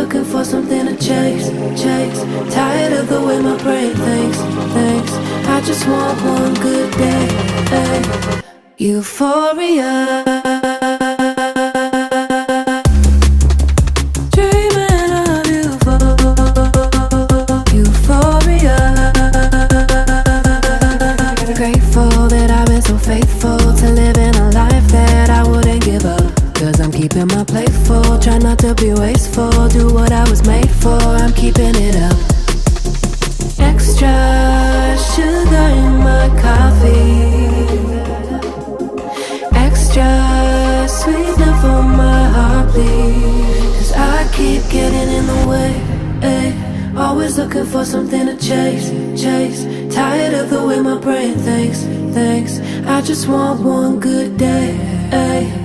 looking for something to chase, chase. Tired of the way my brain thinks, thinks. I just want one good day, hey. Euphoria. Dreaming of euphoria. Grateful that I've been so faithful to living a life that I wouldn't give up. Cause I'm keeping my plate full, try not to be wasteful. Do what I was made for, I'm keeping it up. Extra sugar in my coffee, extra sweetener for my heartbeat. Cause I keep getting in the way, ay. Always looking for something to chase, chase. Tired of the way my brain thinks, thinks. I just want one good day, ay.